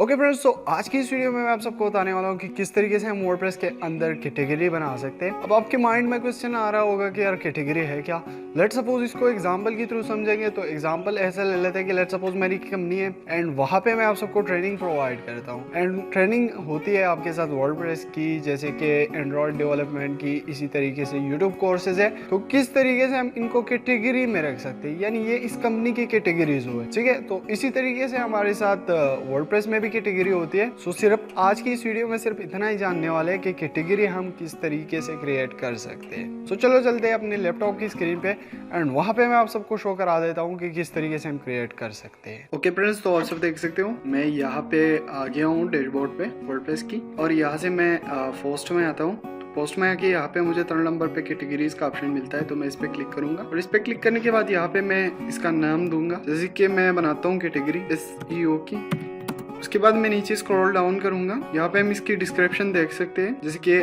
Okay friends, तो आज की इस वीडियो में मैं आप सबको बताने वाला हूँ कि किस तरीके से हम वर्डप्रेस के अंदर कैटेगरी बना सकते हैं। अब आपके माइंड में क्वेश्चन आ रहा होगा कि यार कैटेगरी है क्या। लेट्स सपोज इसको एग्जांपल के थ्रू समझेंगे। तो एग्जांपल ऐसा ले लेते हैं कि लेट्स सपोज मेरी कंपनी है एंड वहाँ पे मैं आप सबको ट्रेनिंग प्रोवाइड करता हूँ एंड ट्रेनिंग होती है आपके साथ वर्डप्रेस की, जैसे कि एंड्रॉयड डेवलपमेंट की, इसी तरीके से यूट्यूब कोर्सेज है। तो किस तरीके से हम इनको कैटेगरी में रख सकते हैं, यानी ये इस कंपनी की कैटेगरीज हुए, ठीक है। तो इसी तरीके से हमारे साथ वर्डप्रेस में भी कैटेगरी होती है। सो सिर्फ आज की इस वीडियो में सिर्फ इतना ही जानने वाले हैं कि कैटेगरी हम किस तरीके से क्रिएट कर सकते हैं। सो चलो चलते हैं अपने लैपटॉप की स्क्रीन पे एंड वहां पे मैं आप सबको शो करा देता हूँ कि किस तरीके से हम क्रिएट कर सकते हैं। ओके फ्रेंड्स, तो आप सब देख सकते हो मैं यहाँ पे आ गया हूँ डैशबोर्ड पे वर्डप्रेस की, और यहाँ से मैं पोस्ट में आता हूँ। पोस्ट में आके यहाँ पे मुझे 3rd नंबर पे कैटेगरीज का ऑप्शन मिलता है, तो मैं इस पे क्लिक करूंगा और इस पे क्लिक करने के बाद यहाँ पे मैं इसका नाम दूंगा, जैसे कि मैं बनाता हूँ कैटेगरी SEO की। उसके बाद मैं नीचे स्क्रॉल डाउन करूंगा, यहाँ पे हम इसकी डिस्क्रिप्शन देख सकते हैं, जैसे कि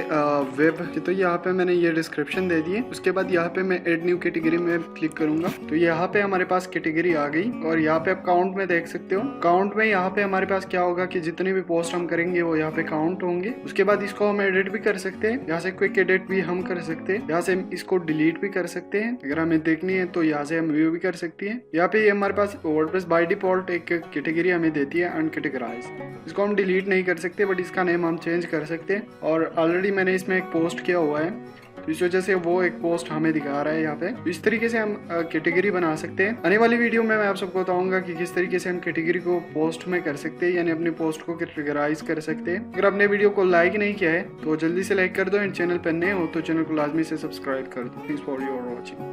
वेब की। तो यहाँ पे मैंने ये डिस्क्रिप्शन दे दी है। उसके बाद यहाँ पे मैं ऐड न्यू कैटेगरी में क्लिक करूंगा, तो यहाँ पे हमारे पास कैटेगरी आ गई। और यहाँ पे आप काउंट में देख सकते हो, काउंट में यहाँ पे हमारे पास क्या होगा कि जितने भी पोस्ट हम करेंगे वो यहाँ पे काउंट होंगे। उसके बाद इसको हम एडिट भी कर सकते हैं, यहाँ से क्विक एडिट भी हम कर सकते हैं, यहाँ से हम इसको डिलीट भी कर सकते हैं। अगर हमें देखनी है तो यहाँ से हम व्यू भी कर सकते हैं। यहाँ पे हमारे पास वर्डप्रेस बाय डिफॉल्ट एक कैटेगरी हमें देती है अनकैटेगराइज। इसको हम डिलीट नहीं कर सकते, बट इसका नेम हम चेंज कर सकते हैं। और ऑलरेडी मैंने इसमें एक पोस्ट किया हुआ है, तो इस वजह से वो एक पोस्ट हमें दिखा रहा है यहाँ पे। तो इस तरीके से हम कैटेगरी बना सकते हैं। आने वाली वीडियो में मैं आप सबको बताऊंगा कि किस तरीके से हम कैटेगरी को पोस्ट में कर सकते हैं, यानी अपनी पोस्ट को कैटेगराइज कर सकते हैं। अगर आपने वीडियो को लाइक नहीं किया है तो जल्दी से लाइक कर दो एंड चैनल पर नए हो तो चैनल को लाजमी से सब्सक्राइब कर दो। Thanks for your watching.